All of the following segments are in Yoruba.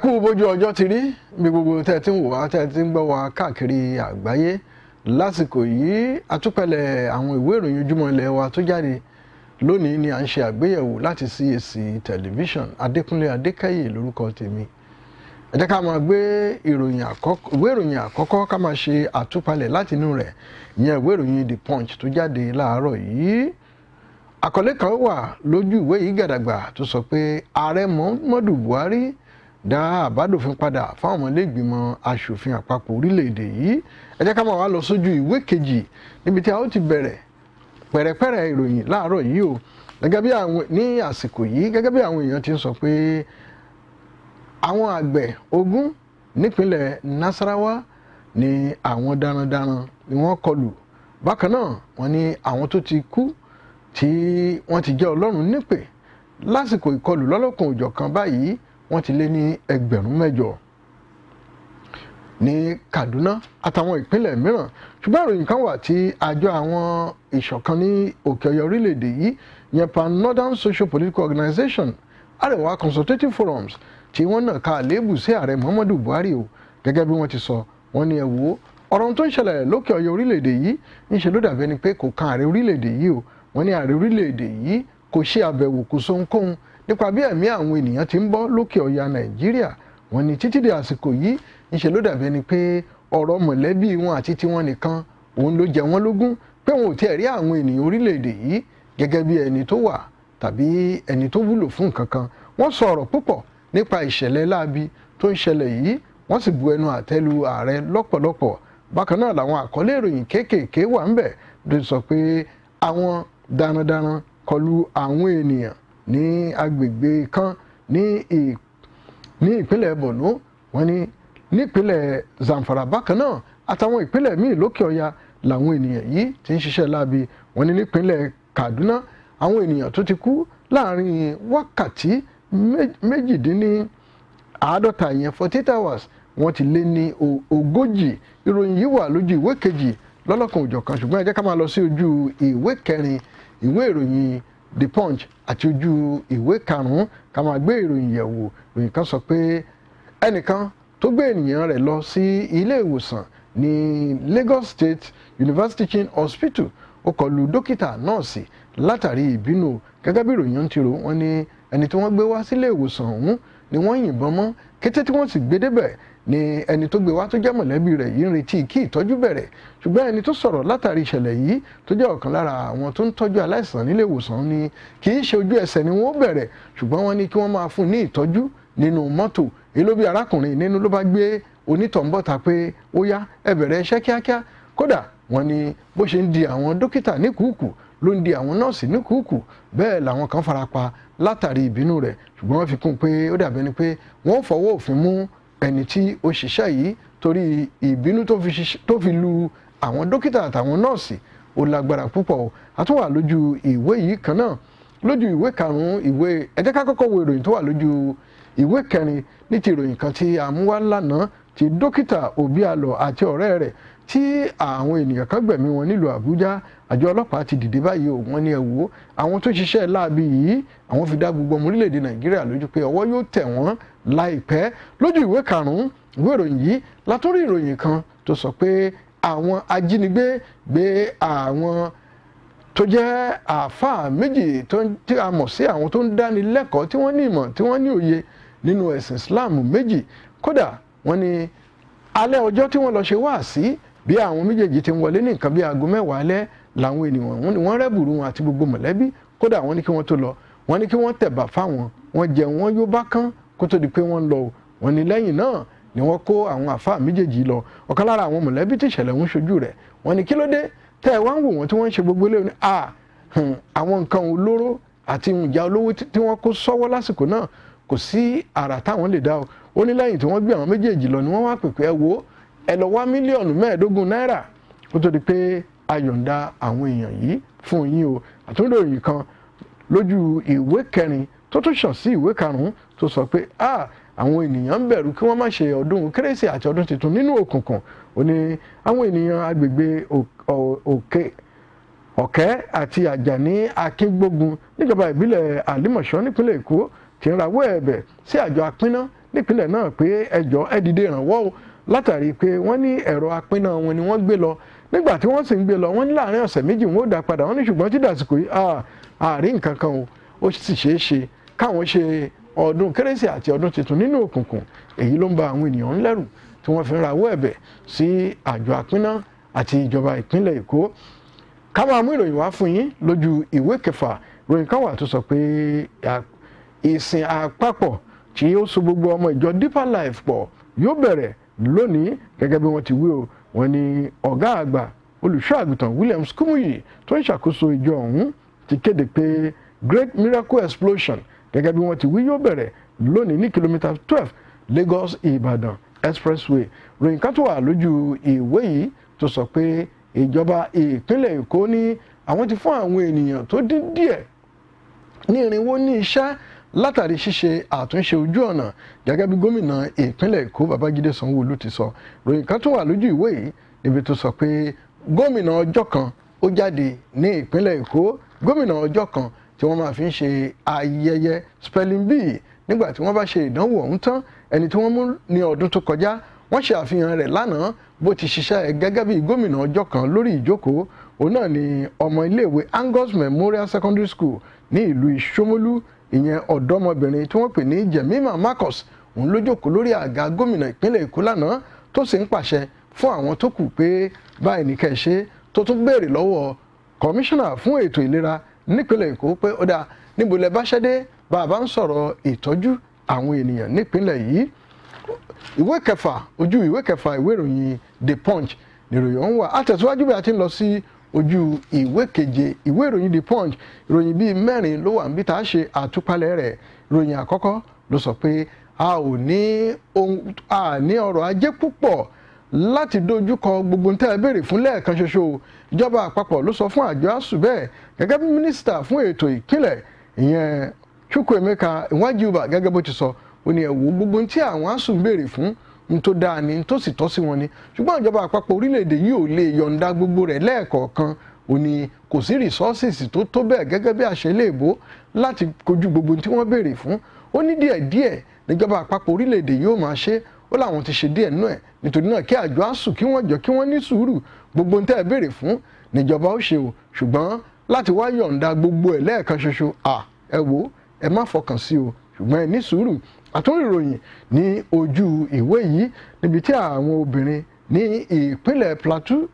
kú bójú ọjọ́ ti rí bí gbogbo tẹ́ ti ń wò wá tẹ́ ti ń gbọ́ wá káàkiri àgbáyé lásìkò yìí àtúpalẹ̀ àwọn ìwé ìròyìn ojúmọ́ ilẹ̀ wa tó jáde lónìí ni à ń ṣe àgbéyẹ̀wò láti CAC tẹlifíṣàn Adékúnlé Adékáyè lórúkọ tèmi. Ẹ jẹ́ ká máa gbé ìwé ìròyìn àkọ́kọ́ ká máa ṣe àtúpalẹ̀ láti inú rẹ̀ ìyẹn ìwé ìròyìn The Punch tó jáde láàárọ̀ yìí. Àkọlé kan wà lójú ìwé yìí gàdàgbà tó sọ pé ààrẹ Muhammadu Buhari dá àbádòfin padà fáwọn ọmọ ilé ìgbìmọ̀ aṣòfin àpapọ̀ orílẹ̀-èdè yìí. Ẹ jẹ́ ká máa wá lọ sójú ìwé kejì níbi tí a ó ti bẹ̀rẹ̀ pẹ̀rẹ̀pẹ̀rẹ̀ ìròyìn láàárọ̀ yìí o. Gẹ́gẹ́ bí ní àsìkò yìí gẹ́gẹ́ bí àwọn èèyàn ti ń sọ pé àwọn àgbẹ̀ ogún nípínlẹ̀ Nasarawa ni àwọn darandaran ni wọ́n kọlù. Bákan náà wọ́n ní àwọn tó ti kú tí wọ́n ti jẹ́ Ọlọ́run nípè lásìkò ìkọlù lọ́lọ́kan òjọ̀kan báyìí wọ́n ti lé ní ẹgbẹ̀rún 8 ní Kaduna àtàwọn ìpínlẹ̀ mìíràn. Ṣùgbọ́n ìròyìn kan wà tí àjọ àwọn ìṣọ̀kan ní òkè ọya orílẹ̀-èdè yìí yẹn Pan-Northern Socio-Political Organization Arewa Consultative Forums tí wọ́n náà ka àléébù sí ààrẹ Muhammadu Buhari o. Gẹ́gẹ́ bí wọ́n ti sọ wọ́n ní ẹ wò ọ̀rọ̀ tó ń ṣẹlẹ̀ lókè ọya orílẹ̀-èdè yìí níṣẹ́ ló dàbí ẹni pé kò kan ààrẹ orílẹ̀-èdè yìí o. Wọ́n ní ààrẹ orílẹ̀-èdè yìí kò ṣe àbẹ̀wò kò sóhunkóhun nípa bí ẹ̀mí àwọn ènìyàn ti ń bọ́ lókè ọya Nàìjíríà. Wọ́n ní títí di àsìkò yìí níṣẹ́ ló dàbí ẹni pé ọ̀rọ̀ mọ̀lẹ́bí wọn àti tiwọn nìkan òun ló jẹ wọ́n lógún pé wọn ò tiẹ̀ rí àwọn ènìyàn orílẹ̀-èdè yìí gẹ́gẹ́ bí ẹni tó wà tàbí ẹni tó wúlò fún nǹkan kan. Wọ́n sọ ọ̀rọ̀ púpọ̀ nípa ìṣẹ̀lẹ̀ láabi tó ń ṣẹlẹ̀ yìí wọ́n sì bu ẹnu àtẹ́lu ààrẹ lọ́pọ̀lọpọ̀. Bákan náà làwọn àkọlé ìròyìn kéékèèké wà ńbẹ̀ tó sọ pé àwọn darandaran kọlù àwọn ènìyàn ní agbègbè kan ní ìpínlẹ̀ Borno, wọ́n ní nípínlẹ̀ Zamfara bákan náà àtàwọn ìpínlẹ̀ míì lókè ọya làwọn ènìyàn yìí ti ń ṣiṣẹ́ láabi. Wọ́n ní nípínlẹ̀ Kaduna àwọn ènìyàn tó ti kú láàrin wákàtí 48 ìyẹn 48 hours wọ́n ti lé ní 40. Ìròyìn yìí wà lójú ìwé kejì lọ́lọ́kan òjọ̀kan ṣùgbọ́n ẹ jẹ́ ká máa lọ sí ojú ìwé kẹrin ìwé ìròyìn The Punch àti ojú ìwé karùn-ún ká máa gbé ìròyìn yẹ̀wò. Ìròyìn kan sọ pé ẹnìkan tó gbé ènìyàn rẹ̀ lọ sí ilé ìwòsàn ní Lagos State University Teaching Hospital ó kọlù dókítà nọ́ọ̀sì látàrí ìbínú. Gẹ́gẹ́ bí ìròyìn ń tiro wọ́n ní ẹni tí wọ́n gbé wá sílé ìwòsàn ọ̀hún ni wọ́n yìnbọn mọ́. Kété tí wọ́n sì gbé débẹ̀ ni ẹni tó gbé wá tó jẹ́ mọ̀lẹ́bí rẹ̀ yìí ń retí kí ìtọ́jú bẹ̀rẹ̀. Ṣùgbọ́n ẹni tó sọ̀rọ̀ látàrí ìṣẹ̀lẹ̀ yìí tó jẹ́ ọ̀kan lára àwọn tó ń tọ́jú aláìsàn nílé ìwòsàn ni kì í ṣe ojú ẹsẹ̀ ni wọ́n bẹ̀rẹ̀ ṣùgbọ́n wọ́n ní kí wọ́n máa fún ní ìtọ́jú nínú mọ́tò. Èyí ló bí arákùnrin nínú ló bá gbé onítọ̀hún bọ́ta pé ó yá ẹ bẹ̀rẹ̀ iṣẹ́ kíákíá. Kódà wọ́n ní bó ṣe ń di àwọn dókítà níkùúkù ló ń di àwọn nọ́ọ̀sì níkùúkù bẹ́ẹ̀ làwọn kan farapa látàrí ìbínú rẹ̀. Ṣùgbọ́n wọ́n fi kún pé ó dàbí ẹni pé wọ́n fọwọ́ òfin mú ẹni tí ó ṣiṣẹ́ yìí torí ìbínú tó fi lu àwọn dókítà àtàwọn nọ́ọ̀sì ó lágbára púpọ̀. A tún wà lójú ìwé yìí kan náà lójú ìwé karùn-ún ìwé ẹ jẹ́ ká kọ́kọ́ wo ìròyìn tó wà lójú ìwé kẹrin ní ti ìròyìn kan tí a mú wá lánàá ti dókítà Obialọ àti ọ̀rẹ́ rẹ̀ tí àwọn ènìyàn kan gbẹ̀mí wọn nílùú Àbújá. Àjọ ọlọ́pàá ti dìde báyìí o. Wọ́n ní ẹ wò àwọn tó ṣiṣẹ́ láabi yìí àwọn fi dá gbogbo ọmọ orílẹ̀-èdè Nàìjíríà lójú pé ọwọ́ yóò tẹ̀ wọ́n láìpẹ́. Lójú ìwé karùn-ún ìwé ìròyìn yìí látòrí ìròyìn kan tó sọ pé àwọn ajínigbé gbé àwọn tó jẹ́ àáfàá méjì tí a mọ̀ sí àwọn tó ń dáni lẹ́kọ̀ọ́ tí wọ́n ní ìmọ̀ tí wọ́n ní òye nínú ẹ̀sìn Islam méjì. Kódà wọ́n ní alẹ́ ọjọ́ tí wọ́n lọ ṣe wáàsí bí àwọn méjèèjì ti ń wọlé ní nǹkan bí aago 10 alẹ́ làwọn ènìyàn wọ́n rẹ́bùrú wọn àti gbogbo mọ̀lẹ́bí. Kódà wọ́n ní kí wọ́n tó lọ wọ́n ní kí wọ́n tẹ̀bà fáwọn wọ́n jẹun wọ́n yó bá kán kó tó di pé wọ́n lọ. Wọ́n ní lẹ́yìn náà ni wọ́n kó àwọn àáfàá méjèèjì lọ. Ọ̀kan lára àwọn mọ̀lẹ́bí tí ìṣẹ̀lẹ̀ ń ṣojú rẹ̀ wọ́n ní kí ló dé tẹ́ ẹ wá ń wò wọ́n tí wọ́n ń ṣe gbogbo eléyìí àwọn nǹkan olóró àti ìjà olówó tí wọ́n kó sọ́wọ́ lásìkò náà kò sí àrà táwọn lè dá o. Ó ní lẹ́yìn tí wọ́n gbé àwọn méjèèjì lọ ni wọ́n wá pèpè ẹ wò ẹ lọ wá mílíọ̀nù 15 náírà kó tó di pé a yọ̀ǹda àwọn èèyàn yìí fún yín o. Àtúndò yìí kan lójú ìwé kẹrin tó tún ṣàn sí ìwé karùn-ún tó sọ pé àwọn ènìyàn ń bẹ̀rù kí wọ́n má ṣe ọdún kérésì àti ọdún tuntun nínú òkùnkùn. Ó ní àwọn ènìyàn agbègbè Ọ̀kẹ́ àti Àjàní Akíngbógun níjọba ìbílẹ̀ Àlímọ̀ṣọ́ nípínlẹ̀ Èkó ti ń rawọ́ ẹ̀bẹ̀ sí àjọ apínná nípínlẹ̀ náà pé ẹjọ́ ẹ dìde ìrànwọ́ o látàrí pé wọ́n ní ẹ̀rọ apínná wọn ni wọ́n gbé lọ nígbà tí wọ́n sì ń gbé lọ wọ́n ní láàrin ọ̀sẹ̀ méjì wọ́n ó dá padà wọ́n ní ṣùgbọ́n tí dàsìkò yìí àárín nǹkan kan o ó sì ṣeé ṣe káwọn ṣe ọdún kérésì àti ọdún tuntun nínú òkùnkùn èyí ló ń ba àwọn ènìyàn ńlẹ́rù tí wọ́n fi ń rawọ́ ẹ̀bẹ̀ sí àjọ apínná àti ìjọba ìpínlẹ̀ Èkó. ká máa mú ìròyìn wá fún yín lójú ìwé kẹfà ìròyìn kan wà tó sọ pé ìsìn àpapọ̀ tí ó so gbogbo ọmọ ìjọ Deeper Life pọ̀ yóò bẹ̀rẹ̀ lónìí gẹ́gẹ́ bí wọ́n ti wí o wọ́n ní ọ̀gá àgbà olùṣọ́ àgùntàn Williams Kumuyi tó ń ṣàkóso ìjọ ọ̀hún ti kéde pé Great Miracle Explosion gẹ́gẹ́ bí wọ́n ti wí yóò bẹ̀rẹ̀ lónìí ní kìlómítà 12 Lagos Ìbàdàn Expressway. ròyìn kan tó wà lójú ìwé yìí tó sọ pé ìjọba ìpínlẹ̀ Èkó ní àwọn ti fún àwọn ènìyàn tó dín díẹ̀ ní irinwó ní iṣẹ́ látàrí ṣíṣe àtúnṣe ojú ọ̀nà gẹ́gẹ́ bí gómìnà ìpínlẹ̀ Èkó Babájídé Sanwó-Olú ti sọ. ròyìn kan tó wà lójú ìwé yìí níbi tó sọ pé gómìnà ọjọ́ kan ó jáde ní ìpínlẹ̀ Èkó gómìnà ọjọ́ kan tí wọ́n máa fi ń ṣe ayẹyẹ spelling bee nígbà tí wọ́n bá ṣe ìdánwò ọ̀hún tán ẹni tí wọ́n mú ní ọdún tó kọjá wọ́n ṣe àfihàn rẹ̀ lánàá bó ti ṣiṣẹ́ gẹ́gẹ́ bí gómìnà ọjọ́ kan lórí ìjókòó òun náà ni ọmọ iléèwé Angus Memorial Secondary School ní ìlú Ìṣómólú ìyẹn ọ̀dọ́mọbìnrin tí wọ́n pè ní Jemima Marcus òun ló jókòó lórí àga gómìnà ìpínlẹ̀ Èkó lánàá tó sì ń pàṣẹ fún àwọn tó kù pé báyìí ní kẹ́ ṣe tó tún béèrè lọ́wọ́ kọmíṣánná fún ètò ìlera nípínlẹ̀ Èkó pé ó dáa níbo lẹ bá ṣẹ́dé bàbá ń sọ̀rọ̀ ìtọ́jú àwọn ènìyàn nípínlẹ̀ yìí. ìwé kẹfà ojú ìwé kẹfà ìwé ìròyìn The Punch níròyìn ọ̀hún wà àtẹ̀síwájú bí a ti ń lọ sí ojú ìwé keje ìwé ìròyìn The Punch ìròyìn bíi mẹ́rin ló wà níbi tá a ṣe àtúpalẹ̀ rẹ̀. ìròyìn àkọ́kọ́ ló sọ pé a ní ọrọ̀ ajé púpọ̀ láti dojúkọ gbogbo ń tẹ́ ẹ béèrè fún lẹ́ẹ̀kan ṣoṣo. ìjọba àpapọ̀ ló sọ fún àjọ ASUU bẹ́ẹ̀ gẹ́gẹ́ bí mínísítà fún ètò ìpínlẹ̀ ìyẹn Chukwuemeka Nwajiuba gẹ́gẹ́ bó ti sọ ó ní ẹ̀wò gbogbo tí àwọn ASUU ń béèrè fún ní tó dáa ni tó sì tọ́ sí wọn ni ṣùgbọ́n ìjọba àpapọ̀ orílẹ̀-èdè yìí ò lè yọ̀ǹda gbogbo rẹ̀ lẹ́ẹ̀kọ̀ọ̀kan ó ní kò sí resources tó bẹ́ẹ̀ gẹ́gẹ́ bí àṣẹ iléèbó láti kojú gbogbo tí wọ́n béèrè fún ó ní díẹ̀díẹ̀ níjọba àpapọ̀ orílẹ̀-èdè yìí ó máa ṣe ó láwọn ti ṣe díẹ̀ nú ẹ̀ nítorí náà kí àjọ ASUU kí wọ́n jọ kí wọ́n ní sùúrù gbogbo tẹ́ ẹ béèrè fún níjọba ó ṣe o ṣùgbọ́n láti wá yọ̀ǹda gbogbo ẹ̀ lẹ́ẹ̀kan ṣoṣo ẹ wò ẹ má fọkàn sí o ṣùgbọ́n ẹ ní sùúrù. àtúnrìròyìn ní ojú ìwé yìí níbi tí àwọn obìnrin ní ìpínlẹ̀ Plateau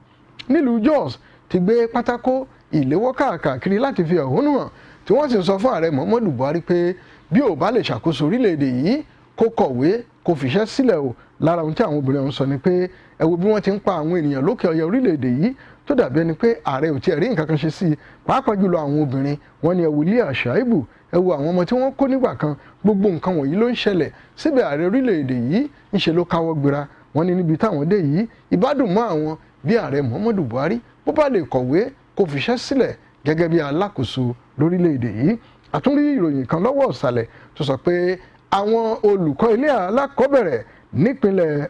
nílùú Jos ti gbé pátákó ìléwọ́ káàkiri láti fi ẹ̀hónú hàn tí wọ́n sì sọ fún ààrẹ Muhammadu Buhari pé bí ò bá lè ṣàkóso orílẹ̀-èdè yìí kó kọ̀wé kó fìṣẹ́ sílẹ̀ o. lára ohun tí àwọn obìnrin ọ̀hún sọ ni pé ẹ wo bí wọ́n ti ń pa àwọn ènìyàn lókè ọya orílẹ̀-èdè yìí tó dàbí ẹni pé ààrẹ ò tiẹ̀ rí nǹkan kan ṣe sí i pàápàá jùlọ àwọn obìnrin wọn ni ẹ wo Leah Shaibu ẹ wo àwọn ọmọ tí wọ́n kó nígbà kan gbogbo nǹkan wọ̀nyí ló ń ṣẹlẹ̀ síbẹ̀ ààrẹ orílẹ̀-èdè yìí ńṣe ló káwọ́ gbéra wọn ni níbi táwọn dé yìí ìbádùn mọ́ àwọn bí ààrẹ Muhammadu Buhari bó bá lè kọ̀wé kó fiṣẹ́ sílẹ̀ gẹ́gẹ́ bí alákòóso lórílẹ̀-èdè yìí. àtúnrí ìròyìn kan lọ́wọ́ ọ̀sàlẹ̀ tó sọ pé àwọn olùkọ́ ilé alákọ̀ọ́bẹ̀rẹ̀ nípínlẹ̀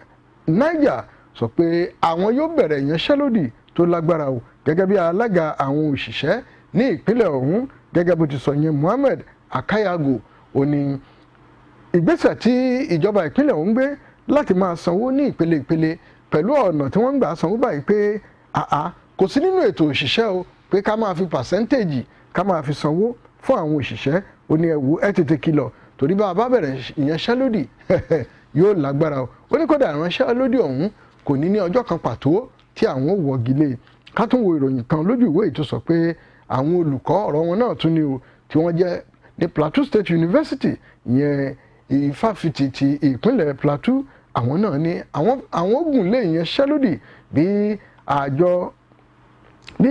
Niger sọ pé àwọn yóò bẹ̀rẹ̀ ìyanṣẹ́lódì tó lágbára o gẹ́gẹ́ bí alága àwọn òṣìṣẹ́ ní ìpínlẹ̀ ọ̀hún gẹ́gẹ́ bó ti sọ yẹn Muhammed Akayago ó ní ìgbésẹ̀ tí ìjọba ìpínlẹ̀ ọ̀hún gbé láti máa sanwó ní ìpele pẹ̀lú ọ̀nà tí wọ́n ń gbà sanwó báyìí pé kò sí nínú ètò òṣìṣẹ́ o pé ká máa fi pàṣẹ́ntéèjì ká máa fi sanwó fún àwọn òṣìṣẹ́ ó ní ẹ̀wù ẹ̀ tètè kìlọ̀ torí bá a bá bẹ̀rẹ̀ ìyanṣẹ́lódì yóò lágbára o ó ní kódà ìyanṣẹ́lódì ọ̀hún kò ní ọjọ́ kan pàtó tí àwọn ò wọ́gi lé. ká tún wo ìròyìn kan lójú ìwé yìí tó sọ pé àwọn olùkọ́ ọ̀rọ̀ wọn náà tún ní o tí wọ́n jẹ́ ní Plateau State University ìyẹn ìfáfitì ti ìpínlẹ̀ Plateau àwọn náà ní àwọn ogun lé ìyanṣẹ́lódì bí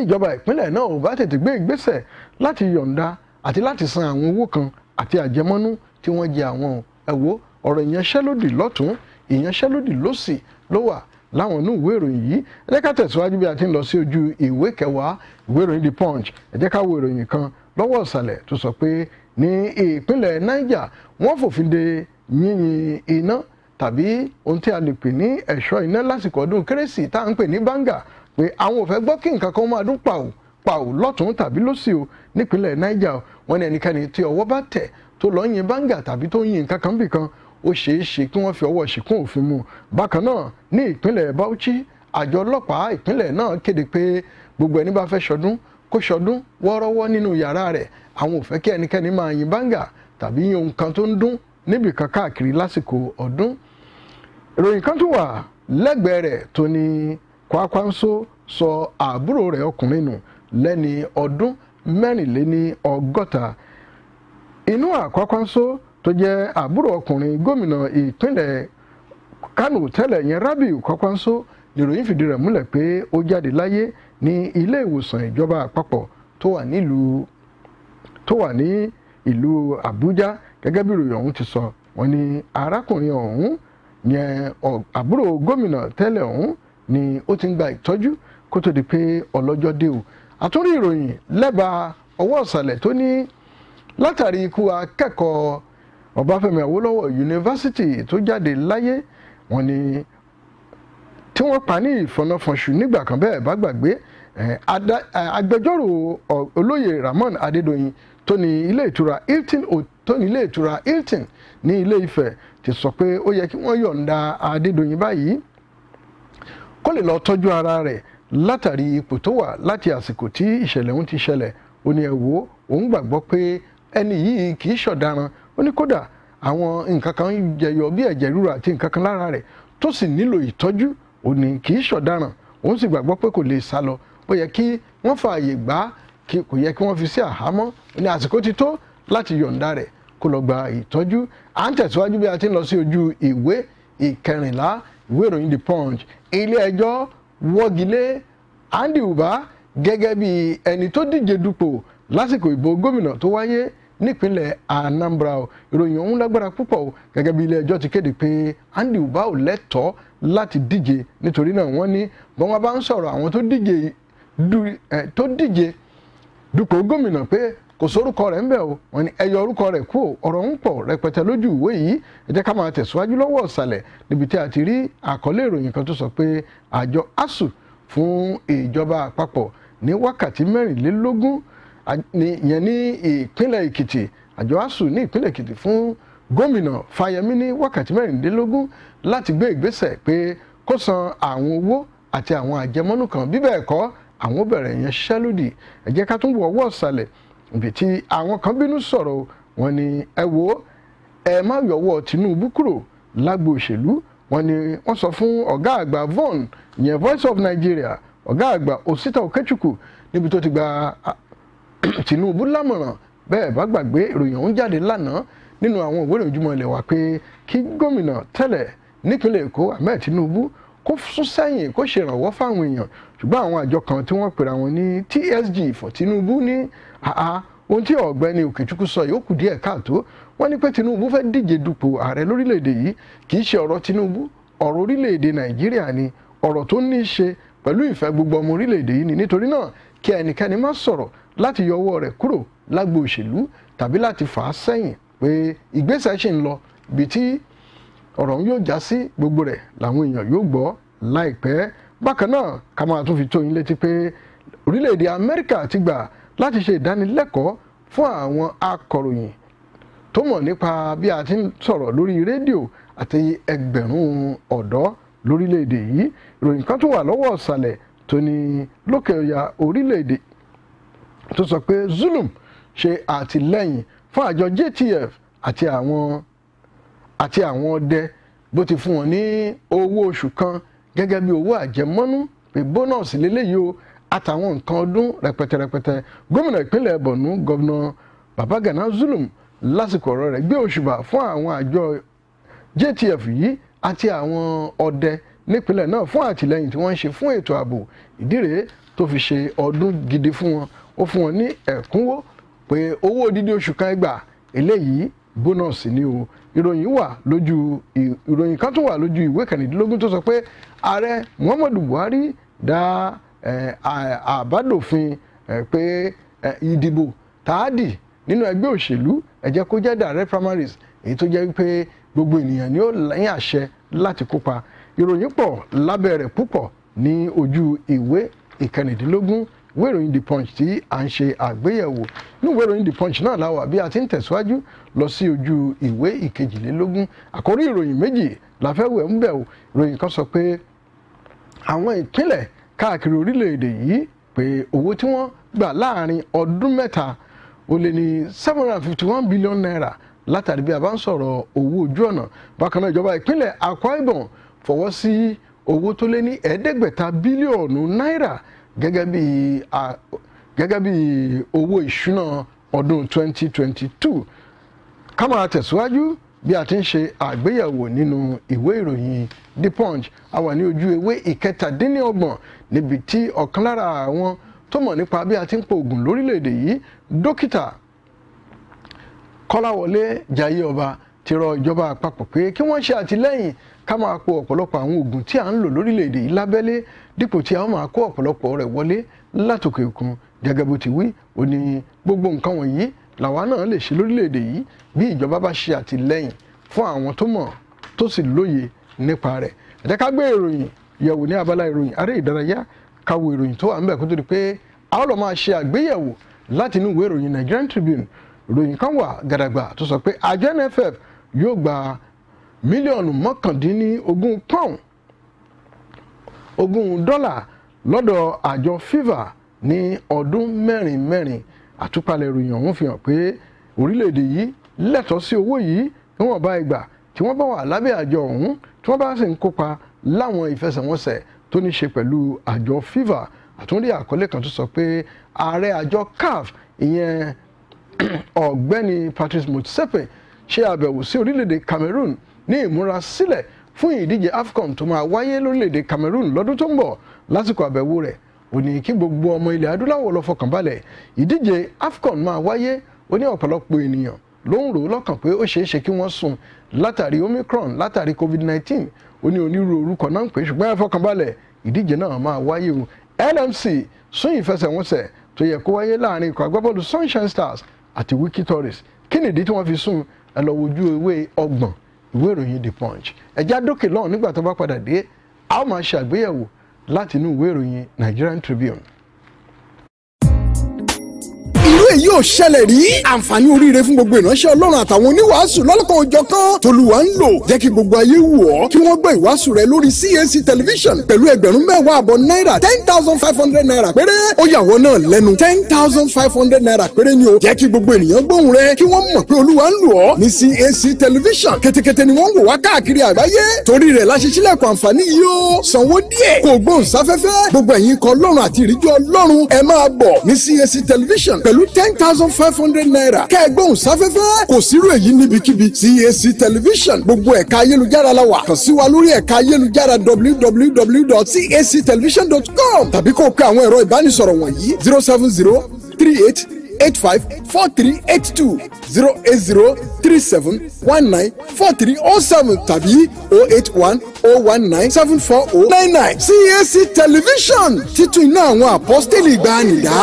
ìjọba ìpínlẹ̀ náà ò bá tètè gbé ìgbésẹ̀ láti yọ̀ǹda àti láti san àwọn owó kan àti àjẹmọ́nú tí wọ́n jẹ àwọn ẹ̀wọ́ ọ̀rọ̀ ìyanṣẹ́lódì lọ́tún ìyanṣẹ́lódì lósì ló wà láwọn inú ìwé ìròyìn yìí. ẹ jẹ́ ká tẹ̀síwájú bí a ti ń lọ sí ojú ìwé kẹwàá ìwé ìròyìn The Punch ẹ jẹ́ ká wo ìròyìn kan lọ́wọ́ ìsàlẹ̀ tó sọ pé ní ìpínlẹ̀ Niger wọ́n fòfin de yíyin iná tàbí ohun tí a lè pè ní ẹ̀ṣọ́ iná lásìkò ọdún kérésì tá à ń pè ní banga pé àwọn ò fẹ́ gbọ́ kí nǹkan kan máa dún pàù lọ́tún tàbí lósì o nípínlẹ̀ Niger wọ́n ní ẹnikẹ́ni tí ọwọ́ bá tẹ̀ tó lọ yin banga tàbí tó yin nǹkan kan bì kan ó ṣeé ṣe kí wọ́n fi ọwọ́ ṣìkún òfin mú. Bákan náà ní ìpínlẹ̀ Bauchi àjọ ọlọ́pàá ìpínlẹ̀ náà kéde pé gbogbo ẹni bá fẹ́ ṣọdún kó ṣọdún wọ́ọ́rọ́wọ́ nínú yàrá rẹ̀. Àwọn ò fẹ́ kí ẹnikẹ́ni máa yin báńgà tàbí yin ohun kan tó ń dún níbì kan káàkiri lásìkò ọdún. Ìròyìn kan tún wà lẹ́gbẹ̀ẹ́ rẹ̀ tó ní Kwakwanso sọ àbúrò rẹ̀ ọkùnrin nù lẹ́ni ọdún 64. Inúà Kwakwanso tó jẹ́ àbúrò ọkùnrin gómìnà ìpínlẹ̀ Kano tẹ́lẹ̀ yẹn Rabiu Kwakwanso níròyìn fìdí rẹ̀ múlẹ̀ pé ó jáde láyé ní ilé ìwòsàn ìjọba àpapọ̀ tó wà ní ìlú Àbújá. Gẹ́gẹ́ bí ìròyìn ọ̀hún ti sọ, wọ́n ní arákùnrin ọ̀hún yẹn àbúrò gómìnà tẹ́lẹ̀ ọ̀hún ni ó ti ń gba ìtọ́jú kó tó di pé ọlọ́jọ́ dé o. Àtúrí ìròyìn lẹ́bàá ọwọ́ ìsàlẹ̀ tó ní látàrí ikú akẹ́kọ̀ọ́ Ọbáfẹ́mi Awólọ́wọ̀ yunifásitì tó jáde láyé, wọ́n ní tí wọ́n pa ní ìfọ̀nàfọ̀nṣù nígbà kan bẹ́ẹ̀ bá gbàgbé, agbẹjọ́rò olóyè Ramon Adédoyin tó ní ilé ìtura Hilton ní Ilé Ifẹ̀ ti sọ pé ó yẹ kí wọ́n yọ̀ǹda Adédoyin báyìí kó lè lọ tọ́jú ara rẹ̀ látàrí ipò tó wà láti àsìkò tí ìṣẹ̀lẹ̀ ọ̀hún ti ṣẹlẹ̀. Ó ní ẹ wò òun gbàgbọ́ pé ẹni yìí kì í ṣọ̀daràn. Ó ní kódà àwọn nǹkan kan jẹyọ bí ẹ̀jẹ̀ ríru àti nǹkan kan lára rẹ̀ tó sì nílò ìtọ́jú. Ó ní kì í ṣọ̀daràn, òun sì gbàgbọ́ pé kò lè sá lọ. Ó yẹ kí wọ́n fààyè gbà, kò yẹ kí wọ́n fi sí àhámọ́. Ó ní àsìkò ti tó láti yọ̀ǹda rẹ̀ kó lọ gba ìtọ́jú. À ń tẹ̀síwájú bí a ti ń lọ sí ojú ìwé ìkẹrìnlá ìwé ìròyìn The Punch. Ilé ẹjọ́ wọ́gilé Andy Uba gẹ́gẹ́ bí ẹni tó díje dupò lásìkò ìbò gómìnà tó wáyé nípínlẹ̀ Anambra. Ìròyìn ọ̀hún lágbára púpọ̀ gẹ́gẹ́ bí ilé ẹjọ́ ti kéde pé Andy Uba ò lẹ́tọ̀ọ́ láti díje. Nítorí náà wọ́n ní bí wọ́n bá ń sọ̀rọ̀ àwọn tó díje dupò gómìnà pé kò sórúkọ rẹ̀ ń bẹ̀ o, wọ́n ní ẹ yọ orúkọ rẹ̀ kú. Ọ̀rọ̀ ń pọ̀ rẹpẹtẹ lójú ìwé yìí. Ẹ jẹ́ ká máa tẹ̀síwájú lọ́wọ́ ọ̀sàlẹ̀ níbi tí a ti rí àkọlé ìròyìn kan tó sọ pé àjọ ASUU fún ìjọba àpapọ̀ ní wákàtí 24 ìyẹn ní ìpínlẹ̀ Èkìtì. Àjọ ASUU ní ìpínlẹ̀ Èkìtì fún gómìnà Fáyẹmí ní wákàtí 24 láti gbé ìgbésẹ̀ pé kó san àwọn owó àti àwọn àjẹmọ́nú kan, bí bẹ́ẹ̀ kọ́ àwọn bẹ̀rẹ̀ yẹn ṣẹ́lódì. Ẹ jẹ́ ká tún wọ ọwọ́ ọ̀sàlẹ̀ ibi tí àwọn kan bínú sọ̀rọ̀. Wọ́n ní ẹ wò ẹ má yọwọ́ Tinubu kúrò lágbo òṣèlú. Wọ́n ní wọ́n sọ fún ọ̀gá àgbà VON ìyẹn Voice of Nigeria, ọ̀gá àgbà Osita Okechukwu níbi tó ti gba Tinubu lámọ̀ràn. Bẹ́ẹ̀ bá gbàgbé ìròyìn ọ̀hún jáde lánàá nínú àwọn ìwé ìròyìn Ojúmọ́ Ilẹ̀ Wa pé kí gómìnà tẹ́lẹ̀ nípínlẹ̀ Èkó Ahmed Tinubu kó sún sẹ́yìn kó ṣèrànwọ́ fáwọn èèyàn. Ṣùgbọ́n àwọn àjọ kan tí wọ́n pera wọn ní TSG for Tinubu ní ohun tí ọ̀gbẹ́ni Okechukwu sọ yóò kù díẹ̀ káàtó. Wọ́n ní pé Tinubu fẹ́ díje dupò ààrẹ lórílẹ̀‐èdè yìí kì í ṣe ọ̀rọ̀ Tinubu, ọ̀rọ̀ orílẹ̀‐èdè Nàìjíríà ni, ọ̀rọ̀ tó ní í ṣe pẹ̀lú ìfẹ́ gbogbo ọmọ orílẹ̀‐èdè yìí ni. Nítorí náà kí ẹnikẹ́ni má sọ̀rọ̀ láti yọ ọwọ́ rẹ̀ kúrò lágbo òṣèlú tàbí láti fà á sẹ́yìn pé ìgbésẹ̀ ṣì ń lọ. Ibi tí ọ̀rọ̀ yóò já sí gbogbo rẹ̀ làwọn èèyàn yóò gbọ́ láìpẹ́. Bákan náà ká máa tún fi tó yín létí pé orílẹ̀‐èdè Amẹ́ríkà ti gbà láti ṣe ìdánilẹ́kọ̀ọ́ fún àwọn akọ̀ròyìn tó mọ̀ nípa bí a ti ń sọ̀rọ̀ lórí rédíò àti ẹgbẹ̀rún ọ̀dọ́ lórílẹ̀‐èdè yìí. Ìròyìn kan tó wà lọ́wọ́ ọ̀sàlẹ̀ tó ní lókè ọya orílẹ̀‐èdè tó sọ pé Zulum ṣe àtìlẹ́yìn fún àjọ JTF àti àwọn ọdẹ bó ti fún wọn ní owó oṣù kan gẹ́gẹ́ bí owó àjẹmọ́nú pé bónọ́ọ̀sì lélẹ́yìí o àtàwọn nǹkan ọdún rẹpẹtẹrẹpẹtẹ. Gómìnà ìpínlẹ̀ Borno gọ́vnà Babagana Zulum lásìkò ọ̀rọ̀ rẹ̀ gbé òṣùbà fún àwọn àjọ JTF yìí àti àwọn ọdẹ nípínlẹ̀ náà fún àtìlẹ́yìn tí wọ́n ń ṣe fún ètò ààbò. Ìdí rèé tó fi ṣe ọdún gidi fún wọn. Ó fún wọn ní ẹ̀kúnwó pé owó odidi oṣù kan ẹgbàá eléyìí bónọ́ọ̀sì ni o. Ìròyìn kan tún wà lójú ìwé 12 tó sọ pé ààrẹ Muhammadu Buhari dá àbádòfin pé ìdìbò tààdì nínú ẹgbẹ́ òṣèlú ẹ jẹ́ kó jẹ́ direct primaries, èyí tó jẹ́ wípé gbogbo ènìyàn ni ó ní àṣẹ láti kópa. Ìròyìn pọ̀ lábẹ́ rẹ̀ púpọ̀ ní ojú ìwé 12 ìwé ìròyìn The Punch tí à ń ṣe àgbéyẹ̀wò. Nínú ìwé ìròyìn The Punch náà la wà bí a ti ń tẹ̀síwájú lọ sí ojú ìwé ìkejìlélógún. Àkórí ìròyìn méjì la fẹ́ wẹ̀ ń bẹ̀ o. Ìròyìn kan sọ pé àwọn ìpínlẹ̀ káàkiri orílẹ̀-èdè yìí pé owó tí wọ́n gbà láàrin ọdún mẹ́ta ó lé ní 751 billion naira látàrí bí a bá ń sọ̀rọ̀ owó ojú ọ̀nà. Bákan náà ìjọba ìpínlẹ̀ Akwa Ibom fọwọ́ sí owó tó lé ní 500 bílíọ̀nù náírà gẹ́gẹ́ bí owó ìṣúná ọdún 2022. Ká máa tẹ̀síwájú bí a ti ń ṣe àgbéyẹ̀wò nínú ìwé ìròyìn The Punch. A wà ní ojú ewé ìkẹtàdínlọ́gbọ̀n níbi tí ọ̀kan lára àwọn tó mọ̀ nípa bí a ti ń po oògùn lórílẹ̀‐èdè yìí, dókítà Kọ́láwọlé Jayéọba ti rọ ìjọba àpapọ̀ pé kí wọ́n ṣe àtìlẹ́yìn ká máa po ọ̀pọ̀lọpọ̀ àwọn oògùn tí à ń lò lórílẹ̀‐èdè yìí lábẹ́lé dípò tí a máa kó ọ̀pọ̀lọpọ̀ rẹ̀ wọlé látòkè òkun. Gẹ́gẹ́ bó ti wí, ó ní gbogbo nǹkan wọ̀nyí làwa náà lè ṣe lórílẹ̀‐èdè yìí bí ìjọba bá ṣe àtìlẹ́yìn fún àwọn tó mọ̀ tó sì lóye nípa rẹ̀. Ẹ jẹ́ ká gbé ìròyìn yẹ̀wò ní abala ìròyìn aré ìdárayá, ká wo ìròyìn tó wà ń bẹ̀ kó tó di pé a ó lọ máa ṣe àgbéyẹ̀wò láti inú ìwé ìròyìn Nigerian Tribune. Ìròyìn kan wà gàdàgbà tó sọ pé àjọ NFF yóò gba mílíọ̀nù 19 pound $20 lọ́dọ̀ àjọ FIFA ní ọdún mẹ́rin. Àtúpalẹ̀ ìròyìn ọ̀hún fi hàn pé orílẹ̀-èdè yìí lẹ́tọ̀ọ́ sí owó yìí níwọ̀n bá ìgbà tí wọ́n bá wà lábẹ́ àjọ ọ̀hún tí wọ́n bá sì ń kópa láwọn ìfẹsẹ̀wọnsẹ̀ tó ní ṣe pẹ̀lú àjọ FIFA. Àtúndì àkọlé kan tó sọ pé ààrẹ àjọ CAF ìyẹn ọ̀gbẹ́ni Patrice Motsepe ṣe àbẹ̀wò sí orílẹ̀-èdè Cameroon ní ìmúrasílẹ̀ fún ìdíje AFCON tó máa wáyé lórílẹ̀-èdè Cameroon lọ́dún tó ń bọ̀. Lásìkò àbẹ̀wò rẹ̀ ó ní kí gbogbo ọmọ ilẹ̀ adúláwọ̀ lọ fọkàn balẹ̀, ìdíje AFCON máa wáyé. Ó ní ọ̀pọ̀lọpọ̀ ènìyàn ló ń rò lọ́kàn pé ó ṣeé ṣe kí wọ́n sùn látàrí Omicron látàrí COVID-19. Ó ní onírúurú orúkọ náà ń pè, ṣùgbọ́n ẹ fọkàn balẹ̀, ìdíje náà máa wáyé o. NMC sún ìfẹsẹ̀wọnsẹ̀ tó yẹ kó wáyé láàrin ikọ̀ agbábọ́ọ̀lù Sunshine Stars àti Wiki Tourist. Kí nìdí tí wọ́n fi sún? Ẹ lọ wojú ewé ọgbọ̀n ìwé ìròyìn The Punch. Ẹja dókè lọ́hùn nígbà tó bá padà dé, a ó máa ṣe àgbéyẹ̀wò láti inú ìwé ìròyìn Nigerian Tribune. èyí ò ṣẹlẹ̀ rí. àǹfààní oríire fún gbogbo ìránṣẹ́ Ọlọ́run àtàwọn oníwàásù lọ́lọ́kan òjọ̀kan tolúwa ń lò. jẹ́ kí gbogbo ayé wù ọ́ kí wọ́n gbọ́ ìwàásù rẹ lórí CAC television pẹ̀lú ẹgbẹ̀rún 10,000 náírà 10,500 naira péré. ó yà wọ́n náà lẹ́nu 10,500 naira péré ni o. jẹ́ kí gbogbo ènìyàn gbóhùn rẹ kí wọ́n mọ̀ pé Olúwa ń lò ọ́ ní CAC television. kẹ́tẹ́kẹ́tẹ́ ni wọ́n ń wò wá káàkiri àgbáyé. torí rẹ̀ la ṣe ṣílẹ̀kùn àǹfààní yìí o. sanwó díẹ̀ kò gbóhùn sáfẹ́fẹ́. gbogbo ẹ̀yin ikọ̀ Ọlọ́run àti ìríjú Ọlọ́run ẹ máa bọ̀ ní CAC television pẹ̀lú 10,500 naira. kẹ́ẹ̀gbóhùn sáfẹ́fẹ́ kò sírú èyí níbikíbi. CAC television gbogbo ẹ̀ka ayélujára la wà. kàn sí wa lórí ẹ̀ka ayélujára www.cactelevision.com tàbí kó o pe àwọn ẹ̀rọ ìbánisọ̀rọ̀ wọ̀nyí 07038854382 08037194307 tàbí 08101974099. CAC television títún iná àwọn àpọ́stélì ìgbàanì dá.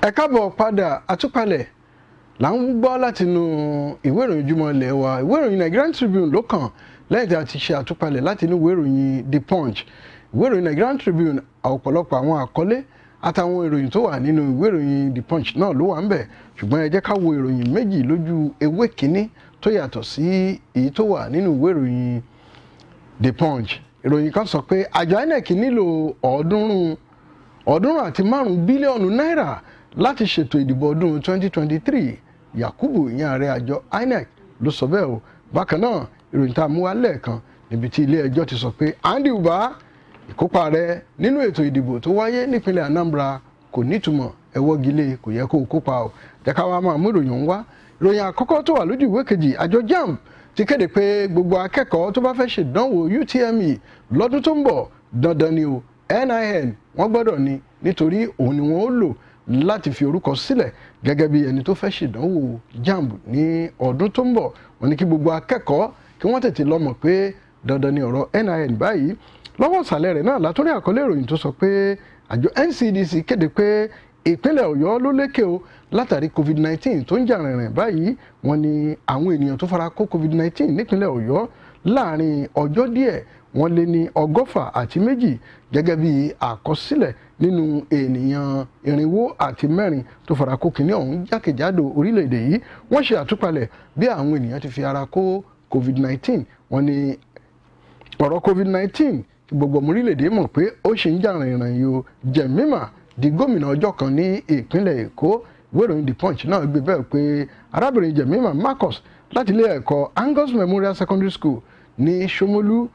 Ẹ káàbọ̀ padà. Àtúpalẹ̀ là ń gbọ́ látinú ìwé ìròyìn Ojúmọ́ ilé wa. Ìwé ìròyìn Nigerian Tribune ló kàn lẹ́yìn tí a ti ṣe àtúpalẹ̀ látinú ìwé ìròyìn The Punch. Ìwé ìròyìn Nigerian Tribune ọ̀pọ̀lọpọ̀ àwọn àkọlé àtàwọn ìròyìn tó wà nínú ìwé ìròyìn The Punch náà ló wà ń bẹ̀, ṣùgbọ́n ẹ jẹ́ ká wo ìròyìn méjì lójú ewé kínní tó yàtọ̀ sí èyí tó wà nínú ìwé ìròyìn The Punch. Ìròyìn kan sọ pé àjọ INEC nílò 305 bílíọ̀nù náírà láti ṣètò ìdìbò ọdún 2023. Yakubu ìyẹn ààrẹ àjọ INEC ló sọ bẹ́ẹ̀ o. Bákan náà ìròyìn tá a mú wá lẹ́ẹ̀kan níbi tí ilé ẹjọ́ ti sọ pé Andy Uba ìkópa rẹ̀ nínú ètò ìdìbò tó wáyé nípínlẹ̀ Anambra kò nítumọ̀ ẹ wọ́gilé kò yẹ kó kópa o jẹ́ ká wá máa mú ìròyìn wá. ìròyìn àkọ́kọ́ tó wà lójú ìwé kejì àjọ JAMB ti kéde pé gbogbo akẹ́kọ̀ọ́ tó bá fẹ́ ṣèdánwò UTME lọ́dún tó ń bọ̀ dandan ni o NIN wọ́n gbọ́dọ̀ ní nítorí òun ni wọ́n ó lò láti fi orúkọ sílẹ̀ gẹ́gẹ́ bí ẹni tó fẹ́ ṣèdánwò JAMB ní ọdún tó ń bọ̀. wọ́n ní kí gbogbo akẹ́kọ̀ọ́ kí wọ́n tètè lọ mọ̀ pé dandan ni ọ̀rọ̀ NIN báyìí. lọ́wọ́ ìsàlẹ̀ rẹ̀ náà látòrí àkọlé ìròyìn tó sọ pé àjọ NCDC kéde pé ìpínlẹ̀ Ọ̀yọ́ ló lékè o látàrí COVID-19 tó ń jà rìnrìn báyìí. wọ́n ní àwọn ènìyàn tó fara kó COVID-19 nípínlẹ̀ Ọ̀yọ́ láàrin ọjọ́ díẹ̀ wọ́n lé ní 102 gẹ́gẹ́ bí àkọsílẹ̀ nínú ènìyàn 404 tó fara kó kìíní ọ̀hún jákèjádò orílẹ̀-èdè yìí. wọ́n ṣe àtúpalẹ̀ bí àwọn ènìyàn ti fi ara kó COVID-19. wọ́n ní ọ̀rọ̀ COVID-19 tí gbogbo ọmọ orílẹ̀-èdè mọ̀ pé ó ṣe ń jà rìnrìn yìí o. Jemima di gómìnà ọjọ́ kan ní ìpínlẹ̀ Èkó. ìwé ìròyìn The Punch náà gbé bẹ́ẹ̀ pé arábìnrin Jemima Marcus láti ilé ẹ̀kọ́ Angus Memorial Secondary School ní Ṣómólú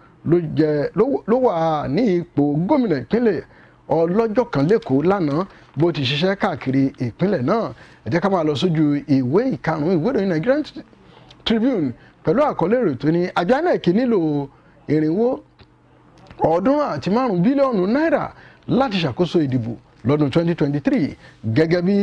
ló wà ní ipò gómìnà ìpínlẹ̀ ọlọ́jọ́ kan lẹ́kọ̀ọ́ lánàá bó ti ṣiṣẹ́ káàkiri ìpínlẹ̀ náà. ẹ jẹ́ ká máa lọ sójú ìwé ìkarùn-ún ìwé ìròyìn Nigerian Tribune pẹ̀lú àkọlé ìròyìn tó ní àjọ INEC nílò 405 bílíọ̀nù náírà láti ṣàkóso ìdìbò lọ́dún 2023 gẹ́gẹ́ bí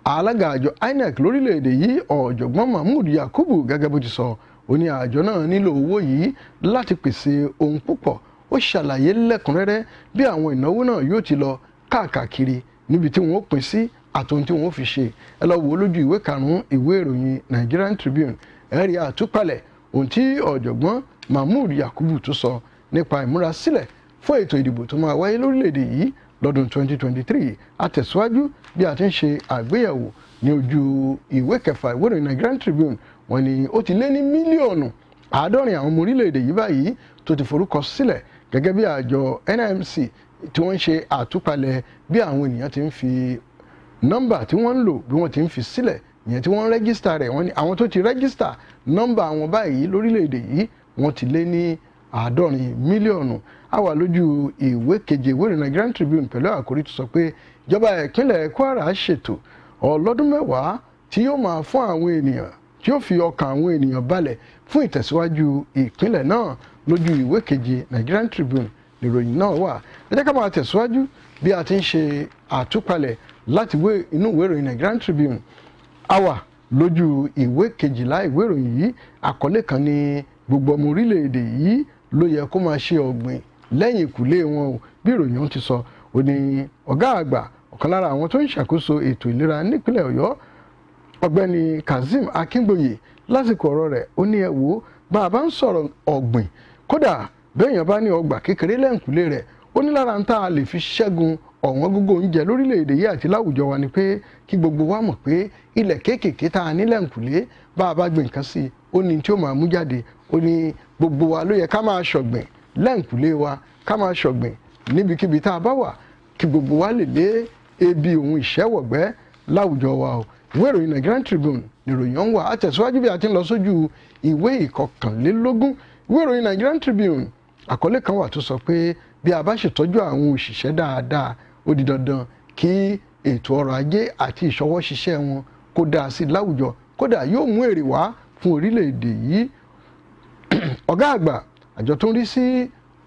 alága àjọ INEC lórílẹ̀‐èdè yìí ọ̀jọ̀gbọ́n Mahmood Yakubu gẹ́gẹ́ bó ti sọ. ó ní àjọ náà nílò owó yìí láti pèsè ohun púpọ̀. ó ṣàlàyé lẹ́kùnrẹ́rẹ́ bí àwọn ìnáwó náà yóò ti lọ káàkiri níbi tí wọ́n pín sí àtòhun tí wọ́n fi ṣe. ẹ lọ wò lójú ìwé karùn-ún ìwé ìròyìn Nigerian Tribune ẹ rí àtúpalẹ̀ ohun tí ọ̀jọ̀gbọ́n Mahmood Yakubu tó sọ nípa ìmúrasílẹ̀ fún ètò ìdìbò tó máa wáyé lórílẹ̀‐èdè yìí lọ́dún 2023. àtẹ̀síwájú bí a ti ń ṣe àgbéyẹ̀wò ní ojú ìwé kẹfà ìwé ìròyìn Nigerian Tribune. wọ́n ní ó ti lé ní mílíọ̀nù 70 àwọn ọmọ orílẹ̀‐èdè yìí báyìí tó ti forúkọ sílẹ̀ gẹ́gẹ́ bí àjọ NIMC tí wọ́n ń ṣe àtúpalẹ̀ bí àwọn ènìyàn ti ń fi nọ́mbà tí wọ́n ń lò bí wọ́n ti ń fi sílẹ̀ ìyẹn tí wọ́n ń rẹ́gísítà rẹ̀. wọ́n ní àwọn tó ti rẹ́gísítà nọ́mbà wọn báyìí lórílẹ̀‐èdè yìí wọ́n ti lé ní 70 mílíọ̀nù. a wà lójú ìwé keje ìwé ìròyìn Nigerian Tribune pẹ̀lú àkórí tó sọ pé ìjọba ìpínlẹ̀ Kwara ṣètò ọlọ́dún 10 tí yóò máa fún àwọn ènìyàn tí yóò fi ọkàn àwọn ènìyàn balẹ̀ fún ìtẹ̀síwájú ìpínlẹ̀ náà. lójú ìwé keje Nigerian Tribune ìròyìn náà wà. ẹ jẹ́ ká máa tẹ̀síwájú bí a ti ń ṣe àtúpalẹ̀ láti inú ìwé ìròyìn Nigerian Tribune. a wà lójú ìwé kejìlá ìwé ìròyìn yìí àkọlé kan ní gbogbo ọmọ orílẹ̀-èdè yìí ló yẹ kó máa ṣe ọ̀gbìn lẹ́yìn ìkùlé wọn o. bí ìròyìn ọ̀hún ti sọ ó ní ọ̀gá àgbà ọ̀kan lára àwọn tó ń ṣàkóso ètò ìlera nípínlẹ̀ Ọ̀yọ́ ọ̀gbẹ́ni Kazeem Akíngbóyè lásìkò ọ̀rọ̀ rẹ̀ ó ní ẹ wò bá a bá ń sọ̀rọ̀ ọ̀gbìn kódà béèyàn bá ní ọgbà kékeré lẹ́ǹkùlé rẹ̀ ó ní lára ń tá a lè fi ṣẹ́gun ọ̀wọ́n gógó oúnjẹ lórílẹ̀‐èdè yìí àti láwùjọ wa ni pé kí gbogbo wa mọ̀ pé ilẹ̀ kéékèèké tá a ní lẹ́ǹkùlé bá a bá gbìn nǹkan sí i ó ní tí ó máa mú jáde. ó ní gbogbo wa ló yẹ ká máa ṣọ̀gbìn lẹ́ǹkùlé wa ká máa ṣọ̀gbìn níbikíbi tá a bá wà kí gbogbo wa lè lé ebi òun ìṣẹ́wọ̀gbẹ́ láwùjọ wa o. ìwé ìròyìn Nigerian Tribune nìròyìn ọ̀hún wà. àtẹ̀síwájú bí a ti ń lọ sójú ìwé ìkọkànlélógún ìwé ìròyìn Nigerian Tribune àkọlé kan wà tó sọ pé bí a bá ṣètọ́jú àwọn òṣìṣẹ́ dáadáa ó di dandan kí ètò ọrọ̀ ajé àti ìṣọwọ́ ṣiṣẹ́ wọn kó dáa sí láwùjọ kódà yóò mú èrè wá fún orílẹ̀-èdè yìí. ọ̀gá àgbà àjọ tó ń rí sí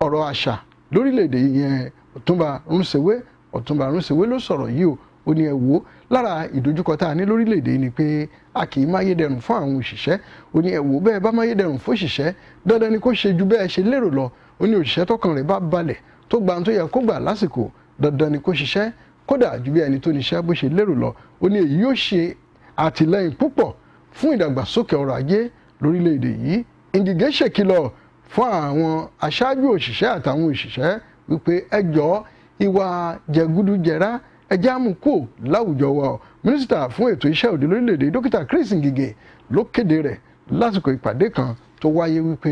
ọ̀rọ̀ àṣà lórílẹ̀-èdè yìí yẹn Ọ̀túnba Rúnsewé ló sọ̀rọ̀ yìí o. ó ní ẹ wò lára ìdojúkọ tá a ní lórílẹ̀-èdè yìí ni pé a kì í máyédẹrùn fún àwọn òṣìṣẹ́. ó ní ẹ wò bẹ́ẹ̀ bá máyédẹrùn fún òṣìṣẹ́ dandan ni kó ṣe ju bẹ́ẹ̀ ṣe lérò lọ. ó ní òṣìṣẹ́ tọkàn rẹ̀ bá balẹ̀ tó gba ohun tó yẹ kó gbà lásìkò dandan ni kó ṣiṣẹ́ kódà ju bí ẹni tó níṣẹ́ bó ṣe lérò lọ. ó ní èyí yóò ṣe àtìlẹ́yìn púpọ̀ fún ìdàgbàsókè ọrọ̀ ajé lórílẹ̀-èdè yìí. Ngige ṣèkìlọ̀ fún àwọn aṣáájú òṣìṣẹ́ àtàwọn òṣìṣẹ́ wípé ẹ jọ̀ọ́ ìwà jẹgúdújẹrá ẹjẹ́ àmúkò láwùjọ wa. mínísítà fún ètò iṣẹ́ òde lórílẹ̀‐èdè dókítà Chris Ngige ló kéde rẹ̀ lásìkò ìpàdé kan tó wáyé wípé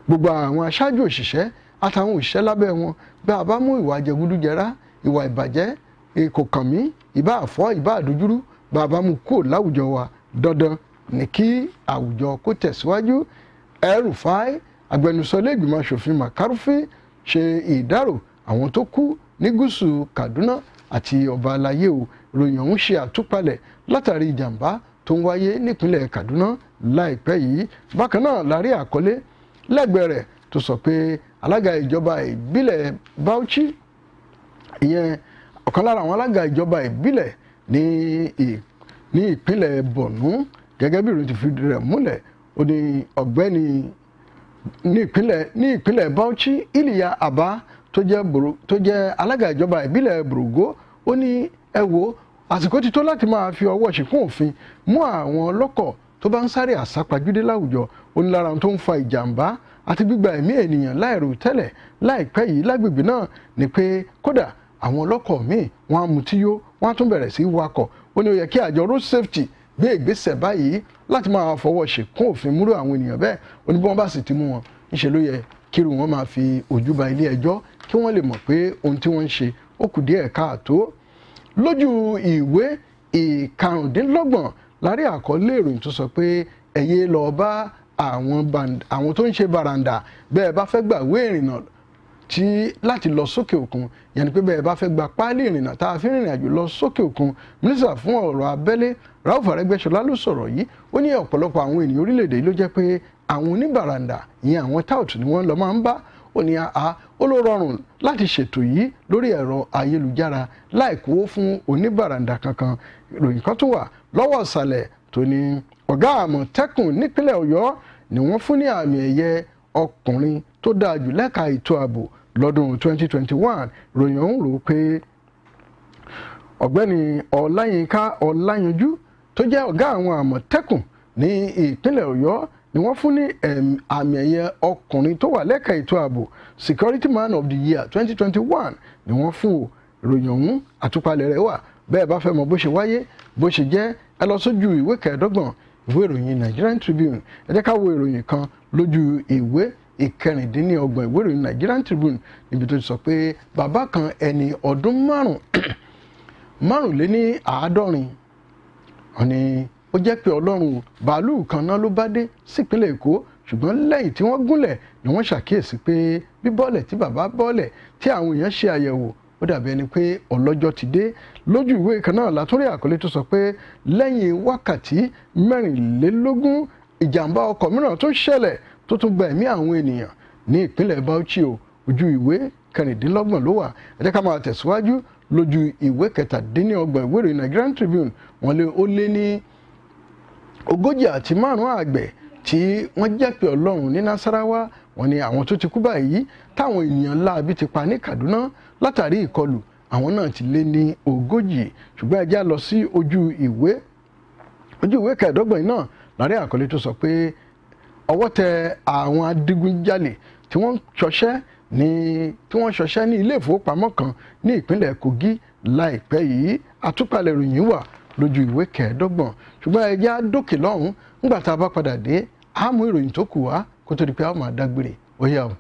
gbogbo àwọn aṣáájú òṣìṣẹ́ àtàwọn òṣìṣẹ́ lábẹ́ wọn bí a bá mú ìwà jẹgúdújẹrá ìwà ìbàjẹ́ kò kàn mí ìbá àfọ́ ìbá àdójúrú bá a bá mú kò láwùjọ wa dandan ní kí àwùjọ kó tẹ̀síwájú. El-Rufai agbẹnusọ ilé ìgbìmọ̀ aṣòfin Makarufi ṣe ìdárò àwọn tó kú ní gúúsù Kaduna àti ọba alayé o. Ìròyìn ọ̀hún ṣe àtúpalẹ̀ látàrí ìjàmbá tó ń wáyé nípínlẹ̀ Kaduna láìpẹ́ yìí. Bákan náà la rí àkọlé lẹ́gbẹ̀ẹ́ rẹ̀ tó sọ pé alága ìjọba ìbílẹ̀ Bauchi, ìyẹn ọ̀kan lára àwọn alága ìjọba ìbílẹ̀ ní ìpínlẹ̀ Borno, gẹ́gẹ́ bí ìròyìn ti fi rẹ̀ múlẹ̀, ó ní ọ̀gbẹ́ni ní ìpínlẹ̀ Bauchi Iliya Abba tó jẹ́ alága ìjọba ìbílẹ̀ Borgo, ó ní ẹ wo àsìkò ti tó láti máa fi ọwọ́ ṣìkún òfin mú àwọn ọlọ́kọ̀ tó bá ń sáré àsápajúdé láwùjọ. Ó ní lára tó ń fa ìjàmbá àti gbígba ẹ̀mí ènìyàn láìrò tẹ́lẹ̀ láìpẹ́ yìí lágbègbè náà ni pé kódà àwọn ọlọ́kọ̀ míì wọ́n á mutí yó, wọ́n á tún bẹ̀rẹ̀ sí wakọ̀. Ó ní ó yẹ kí àjọ road safety gbé ìgbésẹ̀ báyìí láti máa fọwọ́ ṣìkún òfin múrò àwọn ènìyàn bẹ́ẹ̀. Ó ní bí wọ́n bá sì ti mú wọn, níṣẹ́ ló yẹ kírun wọn máa fi ojú ba ilé ẹjọ́ kí wọ́n lè mọ̀ pé ohun tí wọ́n ń ṣe ó kù díẹ̀ káàtó. Lójú ìwé ìkarùndínlọ́gbọ̀n la rí àkọlé ìròyìn tó sọ pé ẹ̀yẹ lọ bá àwọn tó ń ṣe bàràǹdà bẹ́ẹ̀ bá fẹ́ gbàwé ìrìnnà láti lọ sókè òkun, yẹn ni pé bẹ́ẹ̀ bá fẹ́ gba páálí ìrìnnà tá a fi rìnrìn àjò lọ sókè òkun. Mínísítà fún ọ̀rọ̀ abẹ́lé Rauf Arẹ́gbẹ́ṣọlá ló sọ̀rọ̀ yìí. Ó ní ọ̀pọ̀lọpọ̀ àwọn ènìyàn orílẹ̀-èdè yìí ló jẹ́ pé àwọn oníbàràǹdà ìyẹn àwọn tout ni wọ́n lọ máa ń bá. Ó ní ó ló rọrùn láti ṣètò yìí lórí ẹ̀rọ ayélujára láì kówó fún oníbàràǹdà kankan. Ìròyìn kan tó wà lọ́wọ́ ìsàlẹ̀ tó ní ọ̀gá Àmọ̀tẹ́kùn nípínlẹ̀ Ọ̀yọ́ ni wọ́n fún ní àmì ẹ̀yẹ ọkùnrin tó dáa jù lẹ́ka ètò ààbò lọ́dún 2021. Ìròyìn ọ̀hún rò pé ọ̀gbẹ́ni Ọláyínká Ọláyanjú tó jẹ́ ọ̀gá àwọn Àmọ̀tẹ́kùn ní ìpínlẹ̀ Ọ̀yọ́ ni wọ́n fún ní àmì ẹ̀yẹ ọkùnrin tó wà lẹ́ka ètò ààbò Security Man of the Year 2021 ni wọ́n fún o. Ìròyìn ọ̀hún àtúpalẹ̀ rẹ̀ wà, bẹ́ẹ̀ bá fẹ́ mọ̀ bó ṣe wáyé bó ṣe jẹ́ ẹ lọ sójú ìwé kẹẹ̀ẹ́dọ́gbọ̀n ìwé ìròyìn Nigerian Tribune. Ẹ jẹ́ ká wo ìròyìn kan lójú ìwé ìkẹrìndínlọ́gbọ̀n ìwé ìròyìn Nigerian Tribune níbi tó ti sọ pé bàbá kan ẹni ọdún márùnléní àádọ́rin ọ̀ni ó jẹ́ pé Ọlọ́run bàálù kan náà ló bá dé sípínlẹ̀ Èkó, ṣùgbọ́n lẹ́yìn tí wọ́n gúnlẹ̀ ni wọ́n ṣàkíyèsí pé bíbọ́lẹ̀ tí bàbá bọ́lẹ̀ tí àwọn èèyàn ṣe àyẹ̀wò ó dàbí ẹni pé ọlọ́jọ́ ti dé. Lójú ìwé kan náà látúrí àkọlé tó sọ pé lẹ́yìn wákàtí 24 ìjàmbá ọkọ̀ mìíràn tó ṣẹlẹ̀ tó tún gba ẹ̀mí àwọn ènìyàn ní ìpínlẹ̀ Bauchi o. Ojú ìwé kẹrìndínlọ́gbọ̀n ló wà. Ẹ jẹ́ ká máa tẹ̀síwájú lójú ìwé kẹtàdínlọ́gbọ̀n ìwé ìròyìn Nigerian Tribune. Ó lé ní 45 àgbẹ̀ tí wọ́n jẹ́ pé Ọlọ́run ní Nasarawa. Wọ́n ní àwọn tó ti kú báyìí táwọn ènìyàn láabi ti pa ní Kaduna látàrí ìkọlù, àwọn náà ti lé ní 40. Ṣùgbọ́n ẹ já lọ sí ojú ìwé kẹẹ̀ẹ́dọ́gbọ̀n náà lárí àkọlé tó sọ pé ọwọ́ tẹ àwọn adigunjalè tí wọ́n ṣọṣẹ́ ní ilé ìfowópamọ́ kan ní ìpínlẹ̀ Kogi láìpẹ́ yìí. Àtúpalẹ̀ ìròyìn wà lójú ìwé kẹẹ̀ẹ́dọ́gbọ̀n. Ṣùgbọ́n ẹ já dókè lọ́hùn nígbà tá a bá padà dé á mú ìròyìn tó kù wá kó tó di pé a máa dágbére. Ó yá o.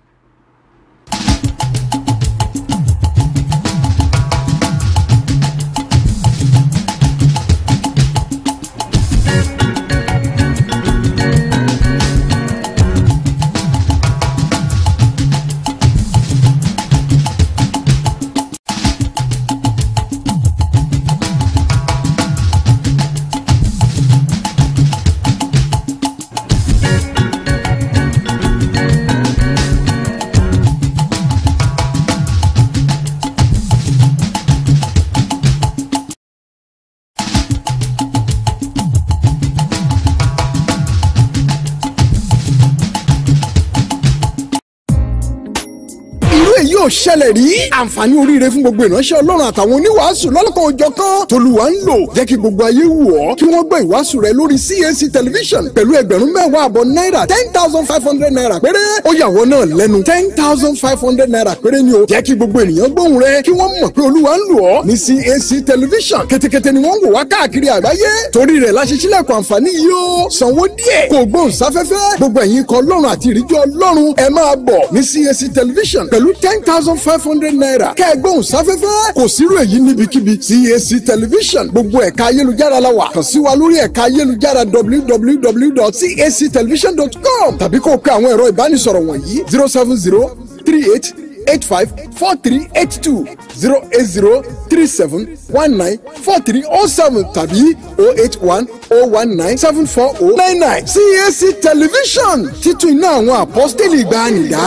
yóò ṣẹlẹ̀ rí àǹfààní oríire fún gbogbo ìránṣẹ́ ọlọ́run àtàwọn oníwàásù lọ́lọ́kan òjọ̀kan tolúwa ń lò jẹ́ kí gbogbo ayé wù ọ́ kí wọ́n gbọ́ ìwàásù rẹ lórí CAC television pẹ̀lú ẹgbẹ̀rún 10,000 náírà 10,500 náírà péré ó yà wọ́n náà lẹ́nu 10,500 náírà péré ni o jẹ́ kí gbogbo ènìyàn gbóhùn rẹ kí wọ́n mọ̀ pé olúwa ń lò ọ́ ní CAC television kẹ́tẹ́kẹ́tẹ́ ni wọ́n ń wò wá káàkiri àgbáyé torí rẹ̀ la ṣe ṣílẹ̀kùn àǹfààní yìí ó sanwó díẹ̀ kó gbóhùn sáfẹ́fẹ́ gbogbo ẹ̀yin kan ọlọ́run àti ìríjú ọlọ́run ẹ máa bọ̀ ní CAC television pẹ̀lú 10 10,500 naira kẹ́ẹ̀gbóhùn sáfẹ́fẹ́ kò sírò èyí níbikíbi CAC television gbogbo ẹ̀ka ayélujára la wà kàn sí wa lórí ẹ̀ka ayélujára www.cactelevision.com tàbí kó o pe àwọn ẹ̀rọ ìbánisọ̀rọ̀ wọ̀nyí 07038854382 08037194307 tàbí 08101974099 CAC television títún iná àwọn apọ́sítélì ìgbàanìdá.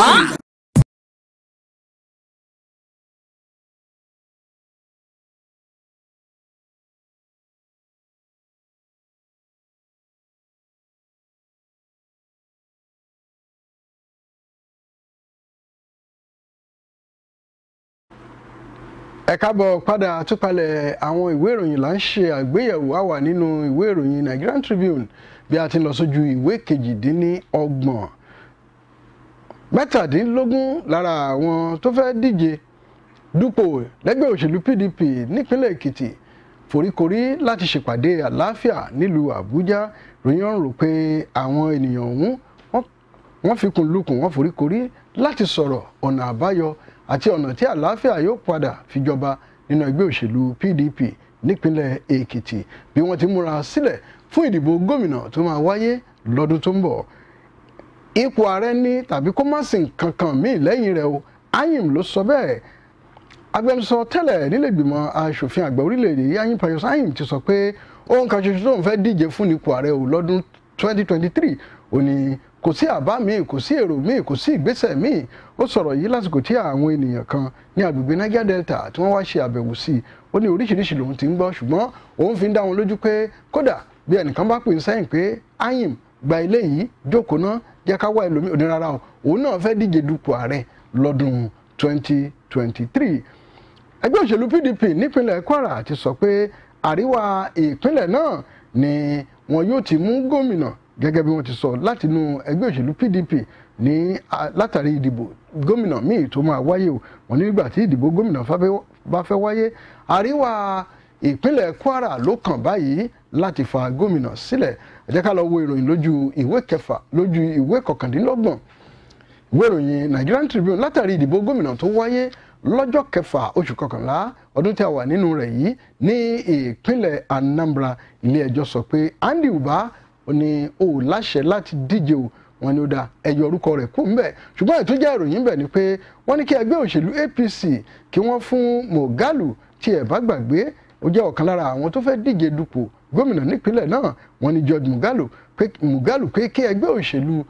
Ẹ káàbọ̀ padà àtúpalẹ̀ àwọn ìwé ìròyìn là ń ṣe àgbéyẹ̀wò àwà nínú ìwé ìròyìn Nigerian Tribune bí a ti lọ sójú ìwé kejìdínlọ́gbọ̀n. Mẹ́tàdínlógún lára àwọn tó fẹ́ díje dupò lẹ́gbẹ́ òṣèlú PDP nípínlẹ̀ Èkìtì foríkorí láti ṣèpàdé àlàáfíà nílùú Àbújá. Ròyìn ọ̀run rò pé àwọn ènìyàn ọ̀hún wọ́n fikùn lukùn wọ́n foríkorí láti sọ̀rọ̀ ọ̀nà àbáyọ àti ọ̀nà tí àlàáfíà yóò padà fìjọba nínú ẹgbẹ́ òṣèlú PDP nípínlẹ̀ Èkìtì bí wọ́n ti múra sílẹ̀ fún ìdìbò gómìnà tó máa wáyé lọ́dún tó ń bọ̀. Ipò ààrẹ ní tàbí kó má sí nǹkan kan míì lẹ́yìn rẹ̀ o, Anyim ló sọ bẹ́ẹ̀. Agbẹnusọ tẹ́lẹ̀ nílé ìgbìmọ̀ aṣòfin àgbà orílẹ̀-èdè Anyim Pius Anyim ti sọ pé ohun kan ṣoṣo tó ń fẹ́ díje fún ipò ààrẹ o lọ́dún 2023 ó ní kò sí àbá míì kò sí èrò míì kò sí ìgbésẹ̀ míì. Ó sọ̀rọ̀ yìí lásìkò tí àwọn ènìyàn kan ní agbègbè Niger Delta tí wọ́n wá ṣe àbẹ̀wò sí i. Ó ní oríṣiríṣi lòun ti ń gbọ́ ṣùgbọ́n òun fi ń dá wọn lójú pé kódà bí ẹnìkan bá pè ń sẹ́yìn pé Anyim gba ilé yìí jókòó náà jẹ́ ká wá ẹlòmíì òní rárá o òun náà fẹ́ díje dupò ààrẹ lọ́dún 2023. Ẹgbẹ́ òṣèlú PDP nípínlẹ̀ Kwara ti sọ pé àríwá ìpínlẹ̀ náà ni wọn yóò ti mú gómìnà gẹ́gẹ́ bí wọ́n ti sọ látinú ẹgbẹ́ òṣèlú PDP ní látàrí ìdìbò gómìnà míì tó máa wáyé o. Wọ́n ní nígbà tí ìdìbò gómìnà bá fẹ́ wáyé àríwá ìpínlẹ̀ Kwara ló kàn báyìí láti fa gómìnà sílẹ̀. Ẹ jẹ́ ká lọ wo ìròyìn lójú ìwé kọkàndínlọ́gbọ̀n ìwé ìròyìn Nigerian Tribune látàrí ìdìbò gómìnà tó wáyé lọ́jọ́ 6 oṣù kọkànlá ọdún tí a wà nínú rẹ̀ yìí ní ìpínlẹ̀ Anambra. Ilé ẹjọ́ sọ pé Andy Uba ní ó láṣẹ láti díje o. Wọ́n ní ó dá ẹyọ orúkọ rẹ̀ kú ńbẹ̀ ṣùgbọ́n ètò jẹ́ ìròyìn ńbẹ̀ ni pé wọ́n ní kí ẹgbẹ́ òṣèlú APC kí wọ́n fún Moghalu tí ẹ bá gbàgbé ó jẹ́ ọ̀kan lára àwọn tó fẹ́ díje dupò gómìnà nípínlẹ̀ náà. Wọ́n ní George Moghalu pé kí ẹgbẹ́ òṣèlú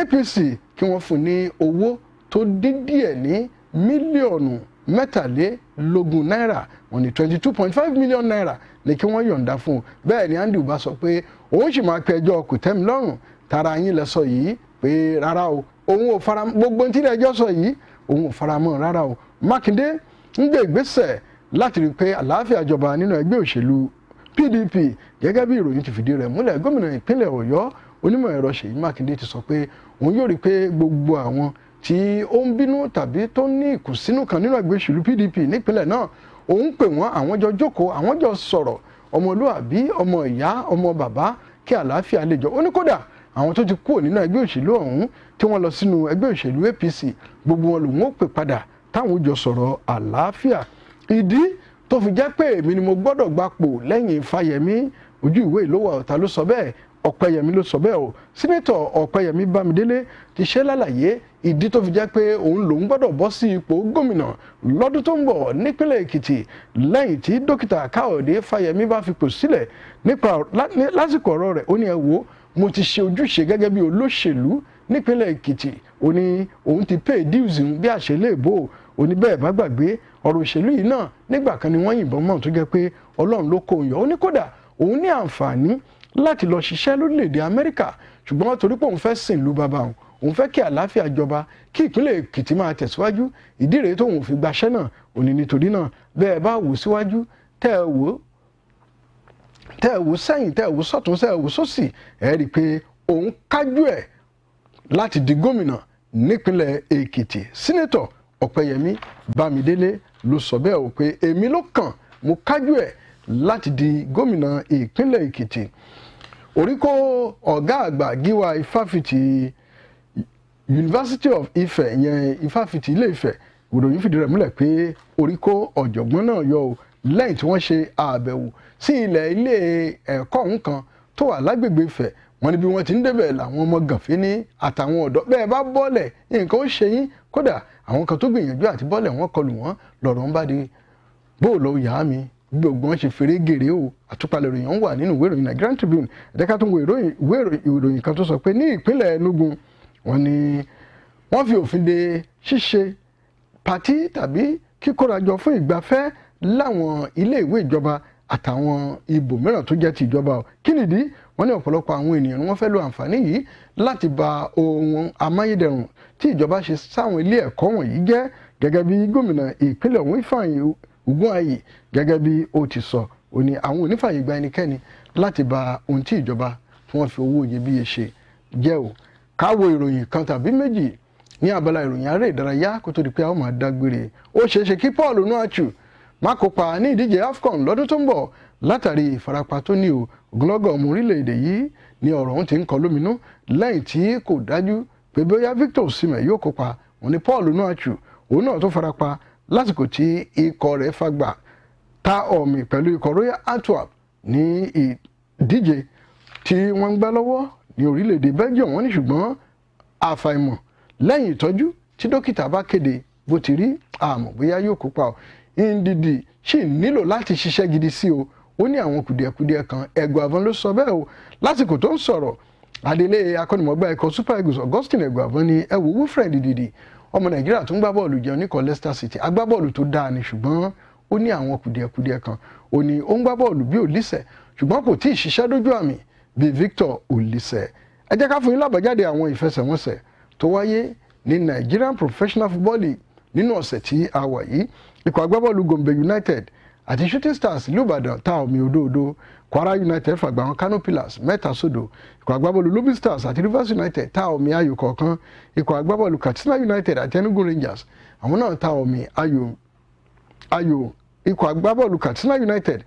APC kí wọ́n fún ní owó tó dín díẹ̀ ní mílíọ̀nù mẹ́tàlélógún náírà. Wọ́n ní 22.5 million naira ní kí wọ́n yọ̀ǹda fún un. Bẹ́ẹ̀ ni Andy Uba sọ pé òun sì máa pe ẹjọ́ kòtẹ́milọ́rùn tara yín lẹ sọ yìí pé rárá o òun ò fara gbogbo tí ilé ẹjọ́ sọ yìí òun ò fara mọ́ rárá o. Mákindé ń gbé ìgbésẹ̀ láti rí i pé àlàáfíà jọba nínú ẹgbẹ́ òṣèlú PDP gẹ́gẹ́ bí ìròyìn ti fìdí rẹ̀ múlẹ̀. Gómìnà ìpínlẹ̀ Ọ̀yọ́ onímọ̀ ẹ̀rọ Ṣèyí Mákindé ti sọ pé òun yóò rí i pé gbogbo àwọn tí ó ń bínú tàbí tó ní ìkùnsínú kan nínú ẹgbẹ́ òṣèlú PDP nípínlẹ̀ náà òun pè wọ́n àwọn jọ jókòó àwọn jọ sọ̀rọ̀ ọmọlúàbí ọmọ ìyá ọmọ bàbá kí àlàáfíà lè jọ. Ó ní kódà àwọn tó ti kúrò nínú ẹgbẹ́ òṣèlú ọ̀hún tí wọ́n lọ sínú ẹgbẹ́ òṣèlú APC gbogbo wọn lòun ó pè padà táwọn jọ sọ̀rọ̀ àlàáfíà. Ìdí tó fi jẹ́ pé èmi ni mo gbọ́dọ̀ gbapò lẹ́yìn Fáyẹmí ojú ìwé ìlówó ọ̀tá ló sọ bẹ́ẹ̀ Ọ̀pẹ́yẹmí ló sọ bẹ́ẹ̀ o. Sínátọ̀ Ọ̀pẹ́yẹmí Bámidélé ti ṣe lálàyé ìdí tó fi jẹ́ pé òun lòun gbọ́dọ̀ bọ́ sí ipò gómìnà lọ́dún tó ń bọ̀ nípínlẹ̀ Èkìtì lẹ́yìn tí dókítà Káyọ̀dé Fáyẹmí bá fipò sílẹ̀ lásìkò ọ̀rọ̀ rẹ̀. Ó ní ẹ wò mo ti ṣe ojúṣe gẹ́gẹ́ bí olóṣèlú nípínlẹ̀ Èkìtì. Ó ní òun ti pay dues bí àṣẹlẹ̀ èbó. Ó ní bẹ́ẹ̀ bá gbàgbé ọ̀rọ̀ òṣèlú yìí náà nígbà kan ni wọ́n yìnbọn mọ́ tó jẹ́ pé Ọlọ́run ló kó òun yọ. Ó ní kódà òun ní àǹfààní láti lọ ṣiṣẹ́ lórílẹ̀‐èdè Amẹ́ríkà ṣùgbọ́n torí pé òun fẹ́ sìn ìlú bàbá òun fẹ́ kí àlàáfíà jọba kí ìpínlẹ̀ Èkìtì máa tẹ̀síwájú. Ìdí rèé tóun fi gbaṣẹ́ náà. Ó ní nítorí náà bẹ́ẹ̀ bá wò síwájú tẹ́ ẹ wò sẹ́yìn tẹ́ ẹ wò sọ́tún tẹ́ ẹ wò sósì ẹ rí i pé òun kájú ẹ̀ láti di gómìnà nípínlẹ̀ Èkìtì. Sínátọ̀ Ọ̀pẹ́yẹmí Bámidélé ló sọ bẹ́ẹ̀ o pé èmi ló kàn mo kájú ẹ̀ láti di gómìnà ìpínlẹ̀ Èkìtì. Oríkó ọ̀gá àgbà gíwá ifáfitì University of Ife yẹn ifáfitì Ilé Ifẹ̀ ìròyìn fìdí rẹ̀ múlẹ̀ pé orí kó ọ̀jọ̀gbọ́n náà yọ o lẹ́yìn tí wọ́n ṣe àbẹ̀wò sí ilé ẹ̀kọ́ ọ̀hún kan tó wà lágbègbè Ifẹ̀. Wọ́n ní bí wọ́n ti ń débẹ̀ làwọn ọmọ gànfẹ́ ní àtàwọn ọ̀dọ́ bẹ́ẹ̀ bá bọ́ọ̀lẹ̀ nǹkan ó ṣe yín, kódà àwọn kan tó gbìyànjú àti bọ́ọ̀lẹ̀ wọ́n kọlù wọ́n lọ́rọ̀ ń bá di bóòlù ìyá mi gbogbo wọn ṣe fèrè gèrè o. Àtúpalẹ̀ ìròyìn wà nínú ìwé ìròyìn Nigerian Tribune. ẹ̀dẹ́ká tó ń wo ìròyìn kan tó sọ pé ní ìpínlẹ̀ Enugu wọ́n ní wọ́n fi òfin de ṣíṣe pàtí tàbí kíkórajọ fún ìgbafẹ́ láwọn ilé ìwé ìjọba àtàwọn ibòmíràn tó jẹ́ ti ìjọba. Kí nìdí? Wọ́n ní ọ̀pọ̀lọpọ̀ àwọn ènìyàn ni wọ́n fẹ́ lo àǹfààní yìí láti ba ohun amáyédẹrùn tí ìjọba ṣe sáwọn ilé ẹ̀kọ́ wọ̀nyí jẹ́, gẹ́gẹ́ bí gómìnà ìpínlẹ̀ ọ̀hún Ifeanyi Ugwuanyi gẹ́gẹ́ bí ó ti sọ. Ó ní àwọn onífààyè gba ẹnikẹ́ni láti ba ohun tí ìjọba tí wọ́n fi owó iyebíye ṣe jẹ́ o. Káwo ìròyìn kan tàbí méjì ní abala ìròyìn aré ìdárayá kó tó di pé a ó máa dágbére. Ó ṣeéṣe kí Paul Onuachu má kópa ní ìdíje AFCON lọ́dún tó ń bọ̀ látàrí ìfarapa tó ní o. Ogunlọ́gọ̀ ọmọ orílẹ̀-èdè yìí ni ọ̀rọ̀ ọ̀hún ti ń kọ lóminú lẹ́yìn tí kò dájú pé bóyá Victor Osimhen yóò kópa. Wọ́n ní Paul Onuachu òun náà tó farapa lásìkò tí ikọ̀ rẹ̀ fagbà ta ọ̀mì pẹ̀lú ikọ̀ Royal Antwerp ní ìdíje tí wọ́n ń gbá lọ́wọ́ ní orílẹ̀-èdè Belgium. Wọ́n ní ṣùgbọ́n àfàìmọ̀ lẹ́yìn ìtọ́jú tí dókítà bá kéde bó ti rí àmọ́ bóyá yóò kópa o. Ndidi sì nílò láti ṣiṣẹ́ gidi sí o. Ó ní àwọn kùdìẹ̀kudiẹ kan. Eguavoen ló sọ bẹ́ẹ̀ o lásìkò tó ń sọ̀rọ̀. Adelé akọ́nimọ̀gbá ikọ̀ Super Eagles Augustine Eguavoen ní ẹ wo Wilfred Ndidi ọmọ Nàìjíríà tó ń gbá bọ́ọ̀lù jẹun níkọ̀ Leicester City agbábọ́ọ̀lù tó dáa ni, ṣùgbọ́n ó ní àwọn kùdìẹ̀kudiẹ kan. Ó ní ó ń gbá bọ́ọ̀lù bí Olise ṣùgbọ́n kò tí ì ṣiṣẹ́ dójú àmì bí Victor Olise. Ẹ jẹ́ ká fún yín lábàjáde àwọn ìfẹsẹ̀wọnsẹ̀ tó wáyé ní Nigerian Professional Football League nínú ọ̀sẹ̀ tí a wà yìí. Ikọ̀ agbábọ́ọ̀lù Gombe United àti Shooting Stars ìlú Ìbàdàn ta omi òdòdó. Kwara United fàgbà wọn Kano Pillars 3-0. Ikọ̀ agbábọ́ọ̀lù Lobby Stars àti Rivers United ta omi ayò kọ̀ọ̀kan. Ikọ̀ agbábọ́ọ̀lù Katsina United àti Enugu Rangers àwọn náà ta omi ayò. Ikọ̀ agbábọ́ọ̀lù Katsina United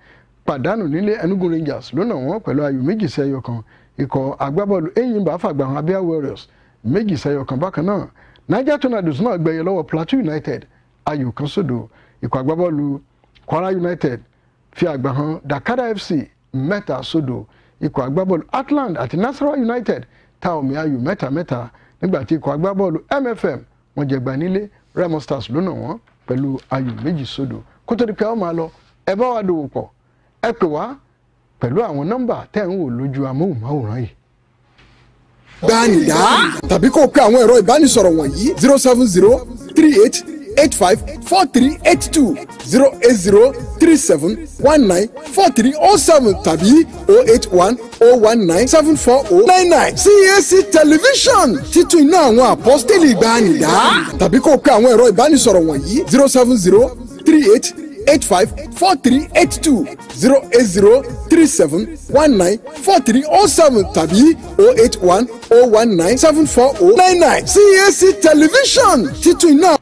pàdánù nílé Enugu Rangers lọ́nà wọn pẹ̀lú ayò 2-1. Ikọ̀ agbábọ́ọ̀lù Enyimba fàgbà wọn Abia Warriors 2-1 bákan náà. Niger Tornadoes náà gbẹ̀yẹ lọ́wọ́ Plateau United ayò 1-0. Ikọ̀ agbábọ́ọ̀lù Kwara United fi àgbà hàn Dakada FC 3-0. Ikọ̀ agbábọ́ọ̀lù Atland àti Nasarawa United ta omi ayò 3-3 nígbàtí ikọ̀ agbábọ́ọ̀lù MFM wọ́n jẹgba nílé Remo Stars lọ́nà wọn pẹ̀lú ayò 2-0. Kó tó di pé ó máa lọ ẹ bá wa dòwò pọ̀ ẹ pè wá pẹ̀lú àwọn nọ́mbà tẹ́ ń wò lójú amóhùnmáwòrán yìí. Gbàǹdà tàbí kó o pe àwọn ẹ̀rọ ìbánisọ̀rọ̀ wọ̀nyí 07038854382 08037194307 tàbí 08101974099. CAC Television títún iná àwọn apọ́sítélì Gbàǹdà tàbí kó o pe àwọn ẹ̀rọ ìbánisọ̀rọ̀ wọ̀nyí 07038854382 08037194307 tàbí 08101974099. CAC Television títún iná.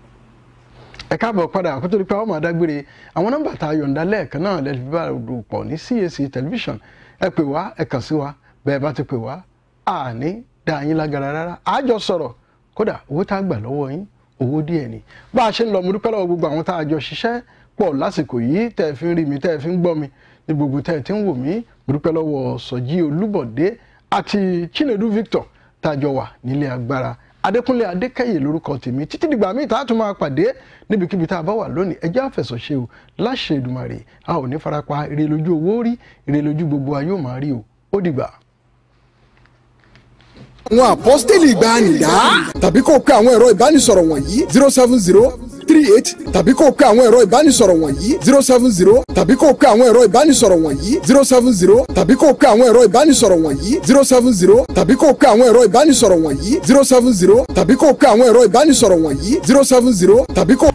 Ẹ káàbọ̀ padà kó tó di pé àwọn máa dágbére. Àwọn nọ́mbà tá a yọ̀ǹda lẹ́ẹ̀kan náà lẹ́ẹ̀fi bá rò pọ̀ ní CAC Television. Ẹ pè wá, ẹ kàn sí wa, bẹ́ẹ̀ bá ti pè wá àní dá yín lágara rárá. Àjọ sọ̀rọ̀ kódà owó tá a gbà lọ́wọ́ yín owó díẹ̀ ni. Bá a ṣe ń lọ mo dúpẹ́ lọ́wọ́ gbogbo àwọn tá a jọ ṣiṣẹ́ pọ̀ lásìkò yìí tẹ́ ẹ fi ń rí mi tẹ́ ẹ fi ń gbọ́ mi ní gbogbo tẹ́ ẹ ti ń wò mí. Mo dúpẹ́ lọ́wọ́ Sọ̀jí Olúbọ̀dé àti Chinedu Victor tá a jọ wà nílé agbára. Adékúnlé Adékẹ́yè lórúkọ tèmi títí dìgbà míì tá a tún máa pàdé níbikíbi tá a bá wà lónìí. Ẹ jẹ́ àfẹ̀sọ̀ṣe o láṣẹ Èdùmàrè a ò ní farapa ire lójú owó rí ire lójú gbogbo ayé ò máa rí o ó dìgbà. Àwọn apọ́sítélì Gbàǹdà tàbí kó o pe àwọn ẹ̀rọ ìbánisọ̀rọ̀ wọ̀nyí 07038 tàbí kó o pe àwọn ẹ̀rọ ìbánisọ̀rọ̀ wọ̀nyí 070 tàbí kó o pe àwọn ẹ̀rọ ìbánisọ̀rọ̀ wọ̀nyí 070 tàbí kó o pe àwọn ẹ̀rọ ìbánisọ̀rọ̀ wọ̀nyí 070 tàbí kó o pe àwọn ẹ̀rọ ìbánisọ̀rọ̀ wọ̀nyí 070 tàbí kó o pe àwọn ẹ̀rọ ìbánisọ̀rọ̀ wọ̀nyí 070 tàbí kó